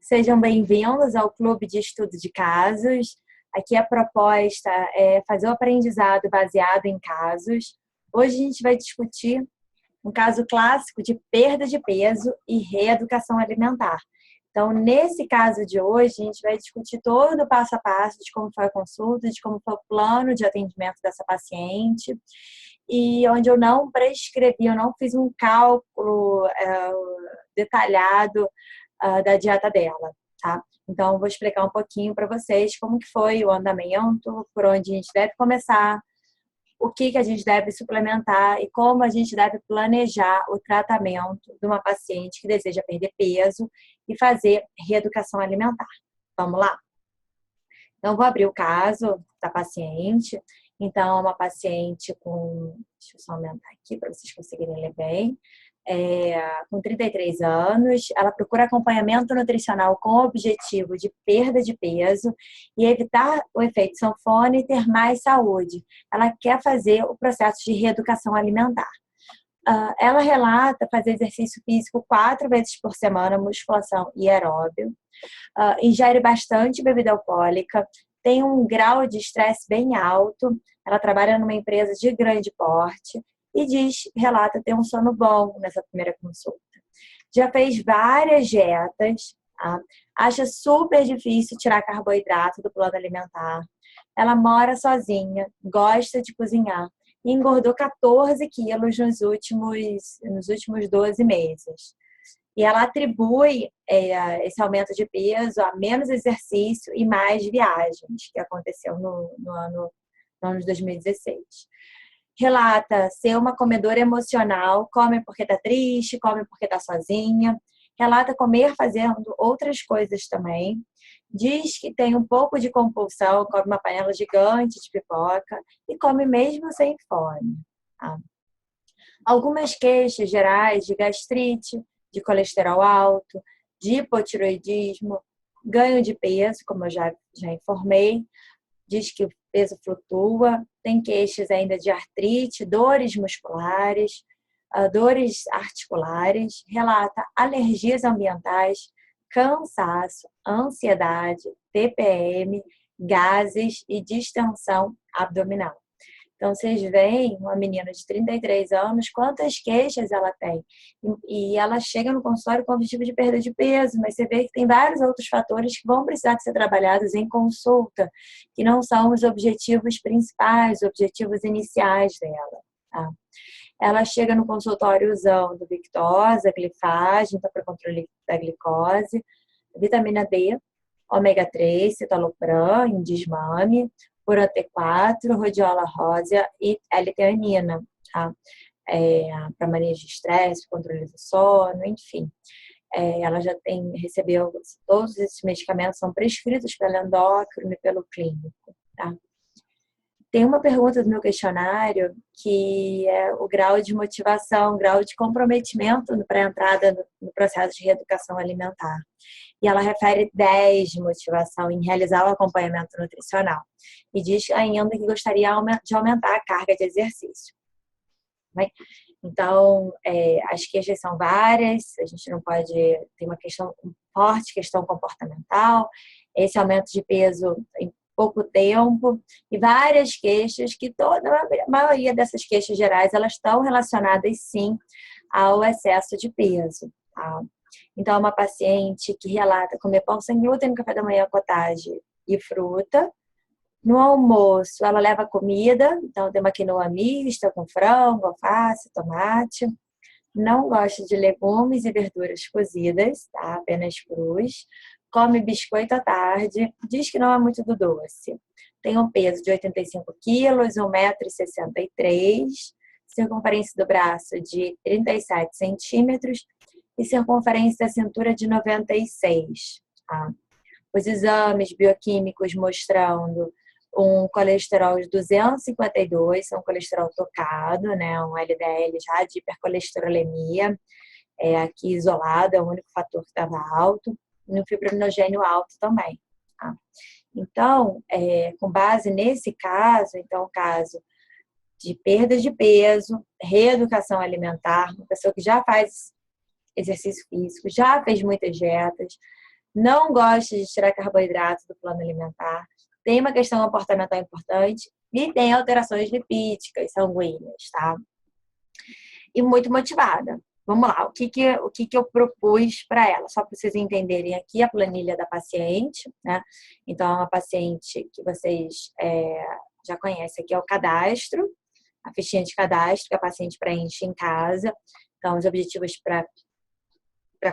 Sejam bem-vindos ao Clube de Estudo de Casos. Aqui a proposta é fazer o aprendizado baseado em casos. Hoje a gente vai discutir um caso clássico de perda de peso e reeducação alimentar. Então, nesse caso de hoje, a gente vai discutir todo o passo a passo de como foi a consulta, de como foi o plano de atendimento dessa paciente, e onde eu não prescrevi, eu não fiz um cálculo detalhado da dieta dela, tá? Então, eu vou explicar um pouquinho para vocês como que foi o andamento, por onde a gente deve começar, o que a gente deve suplementar e como a gente deve planejar o tratamento de uma paciente que deseja perder peso e fazer reeducação alimentar. Vamos lá? Então, vou abrir o caso da paciente. Então, é uma paciente com... Deixa eu só aumentar aqui para vocês conseguirem ler bem. Com 33 anos, ela procura acompanhamento nutricional com o objetivo de perda de peso e evitar o efeito sanfona e ter mais saúde. Ela quer fazer o processo de reeducação alimentar. Ela relata fazer exercício físico 4 vezes por semana, musculação e aeróbio. Ingere bastante bebida alcoólica, tem um grau de estresse bem alto. Ela trabalha numa empresa de grande porte e relata ter um sono bom nessa primeira consulta. Já fez várias dietas, tá? Acha super difícil tirar carboidrato do plano alimentar. Ela mora sozinha, gosta de cozinhar e engordou 14 quilos nos últimos 12 meses. E ela atribui esse aumento de peso a menos exercício e mais viagens, que aconteceu no ano de 2016. Relata ser uma comedora emocional, come porque está triste, come porque está sozinha. Relata comer fazendo outras coisas também. Diz que tem um pouco de compulsão, come uma panela gigante de pipoca e come mesmo sem fome. Algumas queixas gerais de gastrite, de colesterol alto, de hipotiroidismo, ganho de peso, como eu já informei. Diz que o peso flutua, tem queixas ainda de artrite, dores musculares, dores articulares, relata alergias ambientais, cansaço, ansiedade, TPM, gases e distensão abdominal. Então, vocês veem uma menina de 33 anos, quantas queixas ela tem. E ela chega no consultório com o objetivo de perda de peso, mas você vê que tem vários outros fatores que vão precisar de ser trabalhados em consulta, que não são os objetivos principais, os objetivos iniciais dela. Tá? Ela chega no consultório usando Victoza, glifagem, então para controle da glicose, vitamina D, ômega 3, citalopram, em desmame, Puran T4, rhodiola rósea e L-teanina, tá? Para manejo de estresse, controle do sono, enfim. Ela já recebeu, todos esses medicamentos são prescritos pelo endócrino e pelo clínico, tá? Tem uma pergunta do meu questionário que é o grau de motivação, grau de comprometimento para a entrada no processo de reeducação alimentar. E ela refere 10 de motivação em realizar o acompanhamento nutricional. E diz ainda que gostaria de aumentar a carga de exercício. Então, as queixas são várias, a gente não pode ter uma forte questão comportamental, esse aumento de peso em pouco tempo, e várias queixas que a maioria dessas queixas gerais, elas estão relacionadas sim ao excesso de peso, tá? Então, é uma paciente que relata comer pão sem glúten no café da manhã, cottage e fruta. No almoço, ela leva comida, então tem uma quinoa mista com frango, alface, tomate. Não gosta de legumes e verduras cozidas, tá? Apenas crus. Come biscoito à tarde, diz que não é muito do doce. Tem um peso de 85 quilos, 1,63 m, circunferência do braço de 37 centímetros e circunferência da cintura de 96. Tá? Os exames bioquímicos mostrando um colesterol de 252, um colesterol tocado, né? Um LDL já de hipercolesterolemia, aqui isolado, é o único fator que estava alto. No fibrinogênio alto também. Tá? Então, com base nesse caso, caso de perda de peso, reeducação alimentar, uma pessoa que já faz exercício físico, já fez muitas dietas, não gosta de tirar carboidrato do plano alimentar, tem uma questão comportamental importante e tem alterações lipídicas, sanguíneas, tá? E muito motivada. Vamos lá, o que eu propus para ela? Só para vocês entenderem aqui a planilha da paciente, né? Então, é uma paciente que vocês já conhecem aqui, é o cadastro, a fichinha de cadastro que a paciente preenche em casa. Então, os objetivos para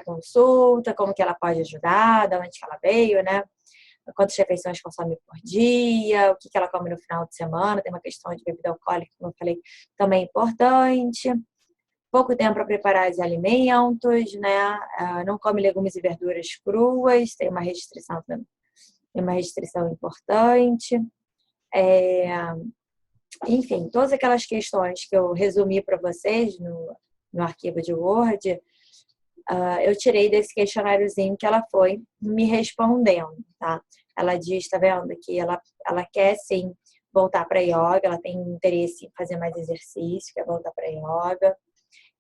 consulta, como que ela pode ajudar, de onde que ela veio, né? Quantas refeições consome por dia, o que ela come no final de semana, tem uma questão de bebida alcoólica, como eu falei, também importante. Pouco tempo para preparar os alimentos, né? Não come legumes e verduras cruas, tem uma restrição importante. Enfim, todas aquelas questões que eu resumi para vocês no arquivo de Word, eu tirei desse questionáriozinho que ela foi me respondendo, tá? Ela diz, tá vendo, que ela quer sim voltar para yoga, ela tem interesse em fazer mais exercício, quer voltar para yoga.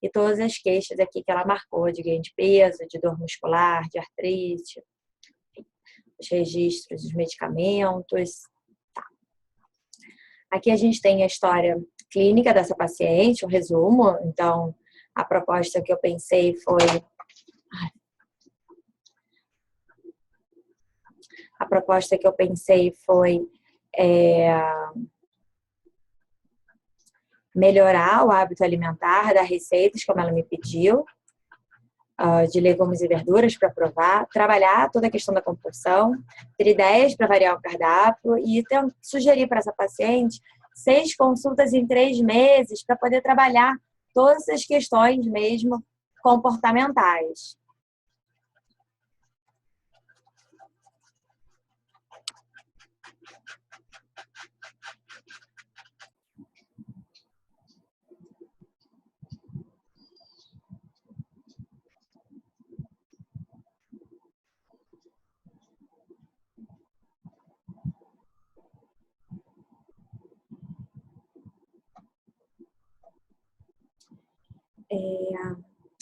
E todas as queixas aqui que ela marcou, de ganho de peso, de dor muscular, de artrite, os registros dos medicamentos. Tá. Aqui a gente tem a história clínica dessa paciente, um resumo. Então, a proposta que eu pensei foi... melhorar o hábito alimentar, dar receitas, como ela me pediu, de legumes e verduras para provar, trabalhar toda a questão da compulsão, ter ideias para variar o cardápio e sugerir para essa paciente 6 consultas em 3 meses para poder trabalhar todas as questões mesmo comportamentais.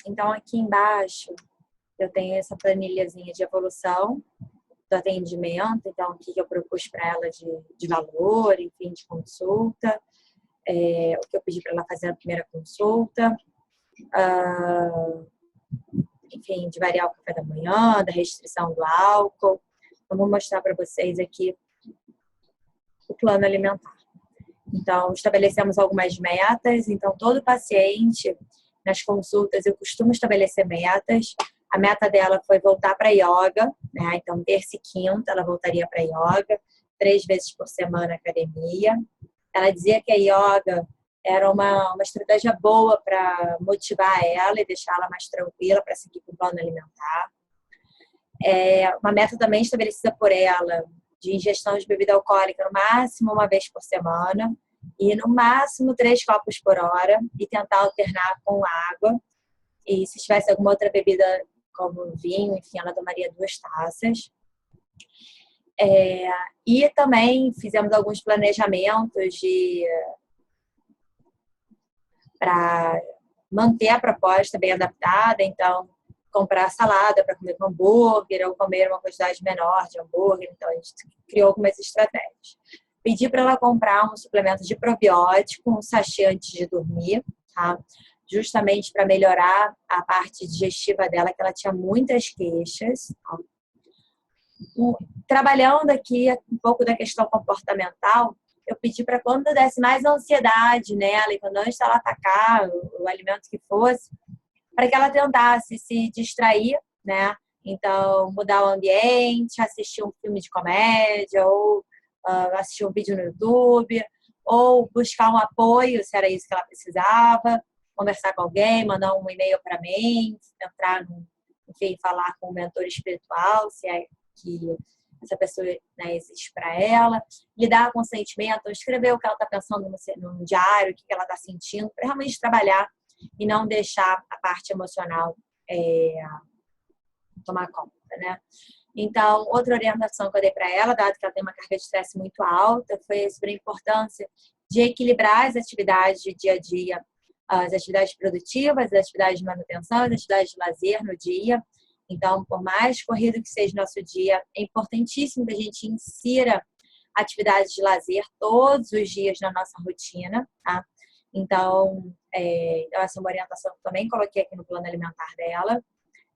Então, aqui embaixo, eu tenho essa planilhazinha de evolução do atendimento. Então, o que eu propus para ela de valor, enfim, de consulta, o que eu pedi para ela fazer na primeira consulta, enfim, de variar o café da manhã, da restrição do álcool. Eu vou mostrar para vocês aqui o plano alimentar. Então, estabelecemos algumas metas. Então, todo paciente, nas consultas, eu costumo estabelecer metas. A meta dela foi voltar para yoga, né? Então, terça e quinta, ela voltaria para yoga, 3 vezes por semana academia. Ela dizia que a yoga era uma estratégia boa para motivar ela e deixar ela mais tranquila para seguir com o plano alimentar. Uma meta também estabelecida por ela de ingestão de bebida alcoólica no máximo 1 vez por semana e no máximo 3 copos por hora e tentar alternar com água. E se tivesse alguma outra bebida como vinho, enfim, ela tomaria 2 taças. E também fizemos alguns planejamentos para manter a proposta bem adaptada. Então, comprar salada para comer com hambúrguer ou comer uma quantidade menor de hambúrguer. Então, a gente criou algumas estratégias. Pedi para ela comprar um suplemento de probiótico, um sachê antes de dormir, tá? Justamente para melhorar a parte digestiva dela, que ela tinha muitas queixas. Tá? Trabalhando aqui um pouco da questão comportamental, eu pedi para quando desse mais ansiedade nela e quando antes ela atacar o alimento que fosse, para que ela tentasse se distrair, né? Então, mudar o ambiente, assistir um filme de comédia ou assistir um vídeo no YouTube ou buscar um apoio, se era isso que ela precisava, conversar com alguém, mandar um e-mail para mim, entrar enfim, falar com um mentor espiritual, se é que essa pessoa, né, existe para ela, lidar com o sentimento, escrever o que ela está pensando no diário, o que ela está sentindo, para realmente trabalhar e não deixar a parte emocional tomar conta, né? Então, outra orientação que eu dei para ela, dado que ela tem uma carga de estresse muito alta, foi sobre a importância de equilibrar as atividades de dia a dia, as atividades produtivas, as atividades de manutenção, as atividades de lazer no dia. Então, por mais corrido que seja o nosso dia, é importantíssimo que a gente insira atividades de lazer todos os dias na nossa rotina, tá? Então, essa é uma orientação que eu também coloquei aqui no plano alimentar dela.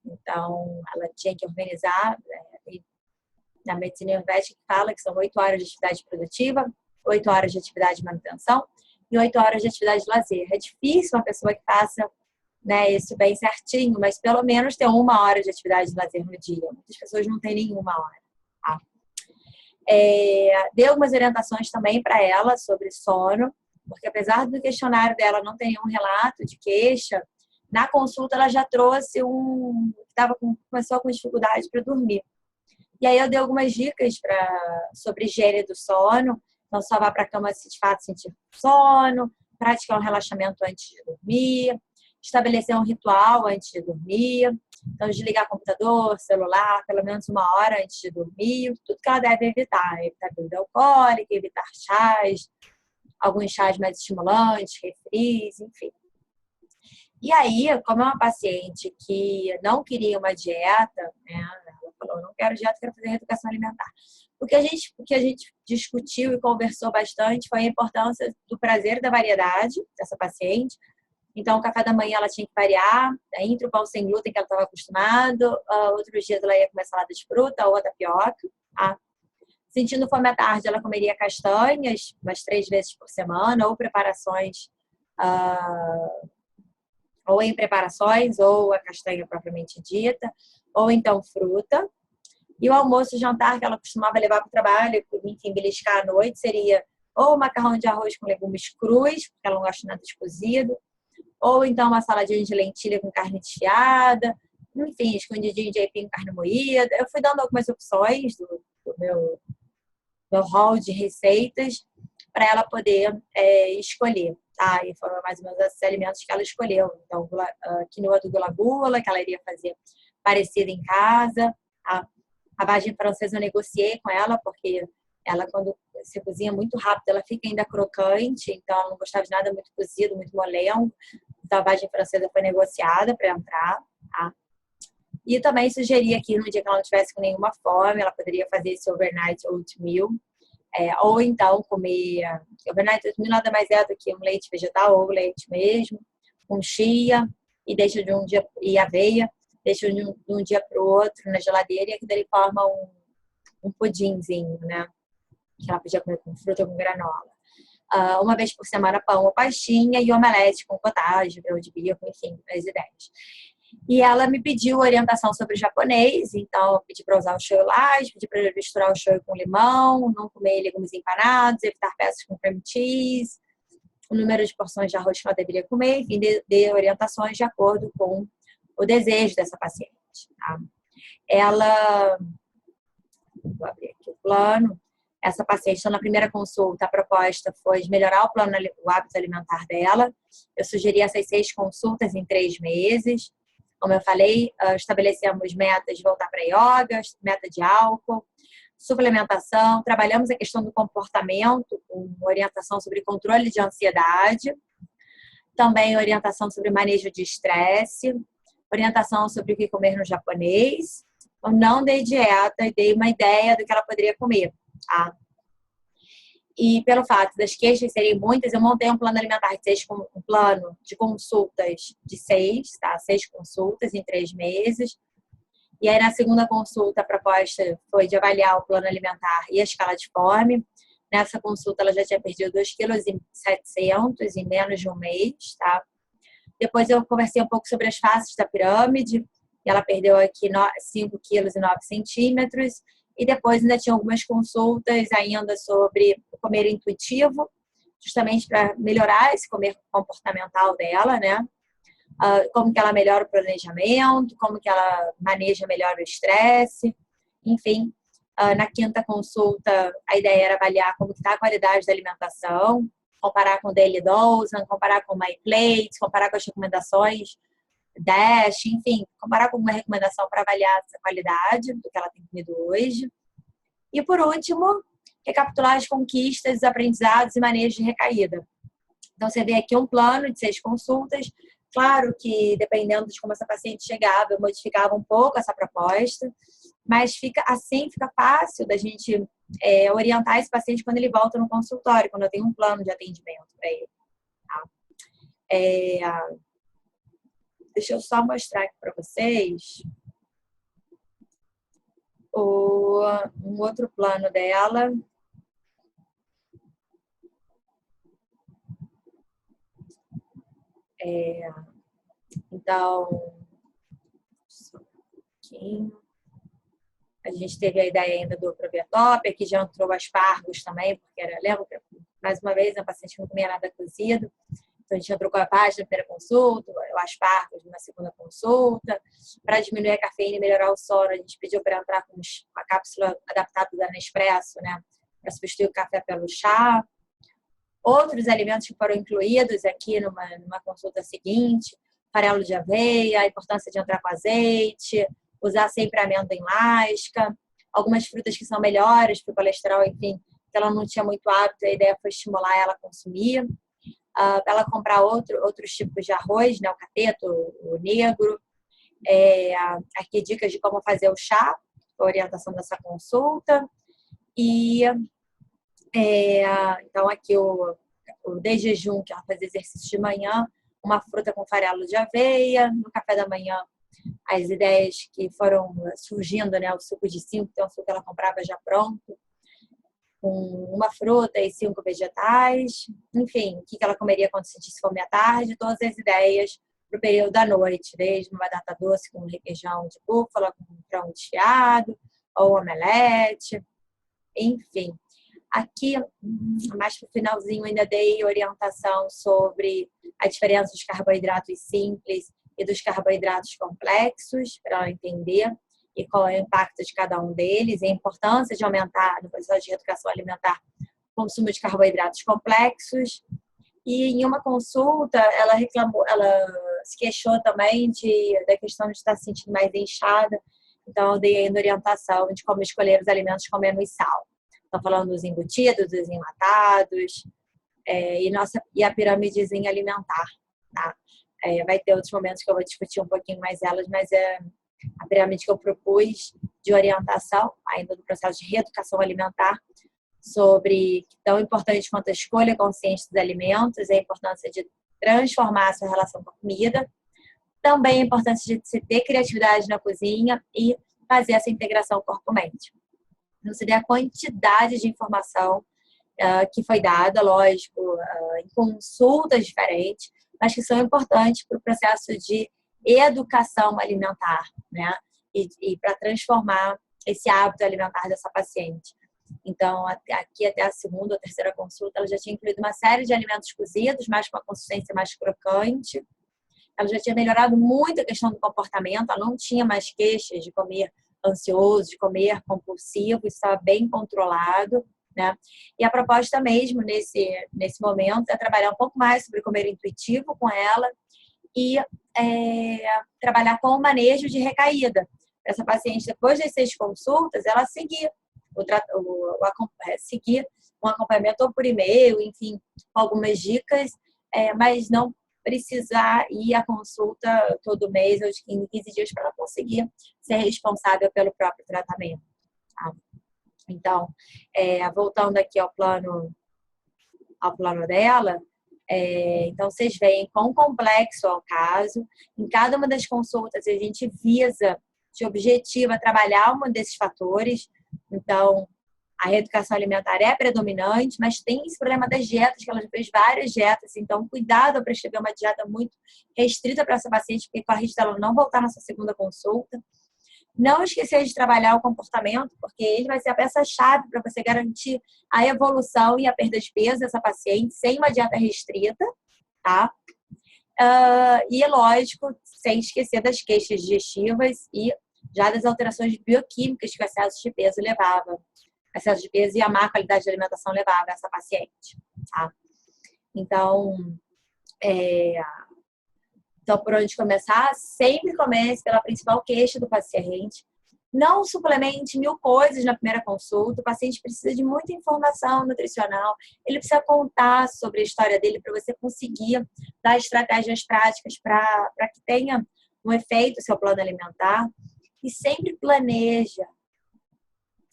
Então, ela tinha que organizar, na medicina ayurvédica fala que são 8 horas de atividade produtiva, 8 horas de atividade de manutenção e 8 horas de atividade de lazer. É difícil uma pessoa que faça, né, isso bem certinho, mas pelo menos ter 1 hora de atividade de lazer no dia. Muitas pessoas não têm nenhuma hora. Tá? Dei algumas orientações também para ela sobre sono, porque apesar do questionário dela não ter nenhum relato de queixa, na consulta ela já trouxe começou com dificuldade para dormir. E aí eu dei algumas dicas sobre higiene do sono. Então, só vá para a cama se de fato sentir sono, praticar um relaxamento antes de dormir, estabelecer um ritual antes de dormir. Então, desligar computador, celular, pelo menos 1 hora antes de dormir. Tudo que ela deve evitar. Evitar bebida alcoólica, evitar chás, alguns chás mais estimulantes, refris, enfim. E aí, como é uma paciente que não queria uma dieta, né? Ela falou, não quero dieta, quero fazer reeducação alimentar. O que a gente discutiu e conversou bastante foi a importância do prazer e da variedade dessa paciente. Então, o café da manhã ela tinha que variar, entre o pão sem glúten que ela estava acostumado, outros dias ela ia comer salada de fruta ou a tapioca. Tá? Sentindo fome à tarde, ela comeria castanhas umas 3 vezes por semana, ou preparações, ou em preparações, ou a castanha propriamente dita, ou então fruta. E o almoço e jantar que ela costumava levar para o trabalho, enfim, beliscar à noite, seria ou macarrão de arroz com legumes crus, porque ela não gosta nada de cozido, ou então uma saladinha de lentilha com carne desfiada, enfim, escondidinho de aipim com carne moída. Eu fui dando algumas opções do meu hall de receitas para ela poder escolher. Tá? E foram mais ou menos esses alimentos que ela escolheu. Então, quinoa do gula-gula, que ela iria fazer parecida em casa. Tá? A vagem francesa eu negociei com ela, porque ela, quando se cozinha muito rápido, ela fica ainda crocante, então ela não gostava de nada muito cozido, muito molengo. Então, a vagem francesa foi negociada para entrar. Tá? E também sugeri que no dia que ela não estivesse com nenhuma fome, ela poderia fazer esse overnight oatmeal, ou então comer overnight oatmeal nada mais é do que um leite vegetal ou leite mesmo, com chia e deixa de um dia e aveia, deixa de um dia para o outro na geladeira e aquilo ele forma um pudinzinho, né? Que ela podia comer com fruta ou com granola. Uma vez por semana pão ou pastinha e omelete com cottage, grão de bico, enfim, as ideias. E ela me pediu orientação sobre o japonês, então eu pedi para usar o shoyu light, pedi para misturar o shoyu com limão, não comer legumes empanados, evitar peças com cream cheese, o número de porções de arroz que ela deveria comer, enfim, dei orientações de acordo com o desejo dessa paciente. Tá? Vou abrir aqui o plano. Essa paciente, então, na primeira consulta, a proposta foi de melhorar o hábito alimentar dela. Eu sugeri essas 6 consultas em 3 meses. Como eu falei, estabelecemos metas de voltar para yoga, meta de álcool, suplementação, trabalhamos a questão do comportamento, com orientação sobre controle de ansiedade, também orientação sobre manejo de estresse, orientação sobre o que comer no japonês. Eu não dei dieta, dei uma ideia do que ela poderia comer. Tá? E pelo fato das queixas serem muitas, eu montei um plano alimentar um plano de consultas de 6, tá? 6 consultas em 3 meses. E aí, na segunda consulta, a proposta foi de avaliar o plano alimentar e a escala de fome. Nessa consulta, ela já tinha perdido 2,7 kg em menos de um mês, tá? Depois, eu conversei um pouco sobre as faces da pirâmide. E ela perdeu aqui 5 kg e 9 centímetros. E depois ainda tinha algumas consultas ainda sobre o comer intuitivo, justamente para melhorar esse comer comportamental dela, né? Como que ela melhora o planejamento, como que ela maneja melhor o estresse, enfim. Na quinta consulta, a ideia era avaliar como está a qualidade da alimentação, comparar com o Daily Dose, comparar com o MyPlate, comparar com as recomendações Dash, enfim, comparar com uma recomendação para avaliar essa qualidade do que ela tem comido hoje. E, por último, recapitular as conquistas, os aprendizados e manejo de recaída. Então, você vê aqui um plano de 6 consultas, Claro que, dependendo de como essa paciente chegava, eu modificava um pouco essa proposta, mas fica fácil da gente orientar esse paciente quando ele volta no consultório, quando eu tenho um plano de atendimento para ele. Tá? Deixa eu só mostrar aqui para vocês um outro plano dela. Então, só um pouquinho. A gente teve a ideia ainda do Probiotop, aqui já entrou aspargos também, porque lembra, mais uma vez, a paciente não comia nada cozido. Então, a gente entrou com a página na primeira consulta, o aspargos na segunda consulta. Para diminuir a cafeína e melhorar o sono, a gente pediu para entrar com uma cápsula adaptada da Nespresso, né? Para substituir o café pelo chá. Outros alimentos que foram incluídos aqui numa consulta seguinte, farelo de aveia, a importância de entrar com azeite, usar sempre amêndoa em lasca, algumas frutas que são melhores para o colesterol, enfim, que ela não tinha muito hábito, a ideia foi estimular ela a consumir. Ela comprar outros tipos de arroz, né, o cateto, o negro. Aqui dicas de como fazer o chá, a orientação dessa consulta. E então aqui o de jejum, que ela faz exercício de manhã, uma fruta com farelo de aveia, no café da manhã as ideias que foram surgindo, né, o suco de 5, que é um suco que ela comprava já pronto, com uma fruta e 5 vegetais, enfim, o que ela comeria quando sentisse fome à tarde, todas as ideias para o período da noite, desde uma batata doce com requeijão de búfala, com frango desfiado, ou omelete, enfim. Aqui, mais para o finalzinho, ainda dei orientação sobre a diferença dos carboidratos simples e dos carboidratos complexos, para ela entender e qual é o impacto de cada um deles, e a importância de aumentar, no processo de reeducação alimentar, o consumo de carboidratos complexos. E em uma consulta, ela se queixou também da questão de estar se sentindo mais inchada, então eu dei ainda orientação de como escolher os alimentos com menos sal. Estou falando dos embutidos, dos enlatados, e a piramidezinha alimentar. Tá? Vai ter outros momentos que eu vou discutir um pouquinho mais elas, mas a pirâmide que eu propus de orientação, ainda do processo de reeducação alimentar, sobre tão importante quanto a escolha consciente dos alimentos, a importância de transformar a sua relação com a comida, também a importância de se ter criatividade na cozinha e fazer essa integração corpo-mente. Não se vê a quantidade de informação que foi dada, lógico, em consultas diferentes, mas que são importantes para o processo de educação alimentar, né? E para transformar esse hábito alimentar dessa paciente. Então, aqui até a segunda ou terceira consulta, ela já tinha incluído uma série de alimentos cozidos, mas com uma consistência mais crocante. Ela já tinha melhorado muito a questão do comportamento, ela não tinha mais queixas de comer ansioso, de comer compulsivo, isso estava bem controlado, né? E a proposta mesmo nesse momento é trabalhar um pouco mais sobre comer intuitivo com ela e trabalhar com o manejo de recaída. Essa paciente, depois das 6 consultas, ela seguir seguir um acompanhamento ou por e-mail, enfim, com algumas dicas, mas não precisar ir à consulta todo mês ou de 15 dias para ela conseguir ser responsável pelo próprio tratamento. Tá? Então, voltando aqui ao plano dela, então vocês veem quão complexo é o caso. Em cada uma das consultas, a gente visa, de objetiva, trabalhar um desses fatores. Então, a reeducação alimentar é predominante, mas tem esse problema das dietas, que ela já fez várias dietas. Então, cuidado para prescrever uma dieta muito restrita para essa paciente, porque corre risco dela não voltar na sua segunda consulta. Não esquecer de trabalhar o comportamento, porque ele vai ser a peça-chave para você garantir a evolução e a perda de peso dessa paciente sem uma dieta restrita, tá? E, lógico, sem esquecer das queixas digestivas e já das alterações bioquímicas que o excesso de peso levava. O excesso de peso e a má qualidade de alimentação levava essa paciente, tá? Então, por onde começar? Sempre comece pela principal queixa do paciente. Não suplemente 1000 coisas na primeira consulta. O paciente precisa de muita informação nutricional. Ele precisa contar sobre a história dele para você conseguir dar estratégias práticas para que tenha um efeito o seu plano alimentar. E sempre planeja.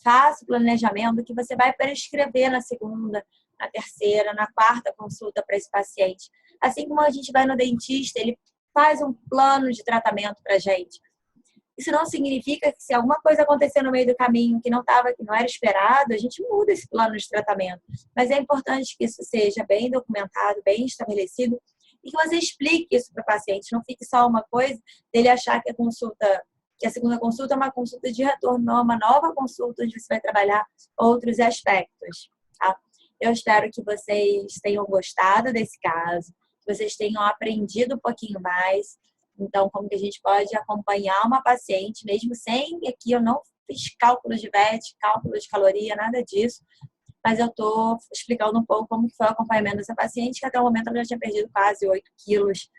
Faça o planejamento que você vai prescrever na segunda, na terceira, na quarta consulta para esse paciente. Assim como a gente vai no dentista, ele faz um plano de tratamento para a gente. Isso não significa que se alguma coisa acontecer no meio do caminho que não era esperado, a gente muda esse plano de tratamento. Mas é importante que isso seja bem documentado, bem estabelecido e que você explique isso para o paciente. Não fique só uma coisa dele achar que a segunda consulta é uma consulta de retorno, não é uma nova consulta onde você vai trabalhar outros aspectos. Tá? Eu espero que vocês tenham gostado desse caso, que vocês tenham aprendido um pouquinho mais. Então, como que a gente pode acompanhar uma paciente, mesmo sem, aqui eu não fiz cálculos de VET, cálculo de caloria, nada disso, mas eu estou explicando um pouco como que foi o acompanhamento dessa paciente, que até o momento ela já tinha perdido quase 8 quilos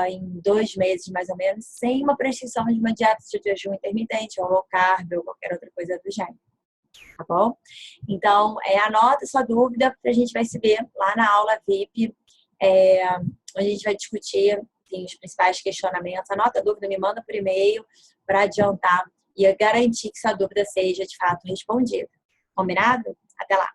em 2 meses, mais ou menos, sem uma prescrição de uma dieta de jejum intermitente, ou low carb, ou qualquer outra coisa do gênero. Tá bom? Então, anota sua dúvida, a gente vai se ver lá na aula VIP, onde a gente vai discutir os principais questionamentos. Anota a dúvida, me manda por e-mail para adiantar e garantir que sua dúvida seja de fato respondida. Combinado? Até lá!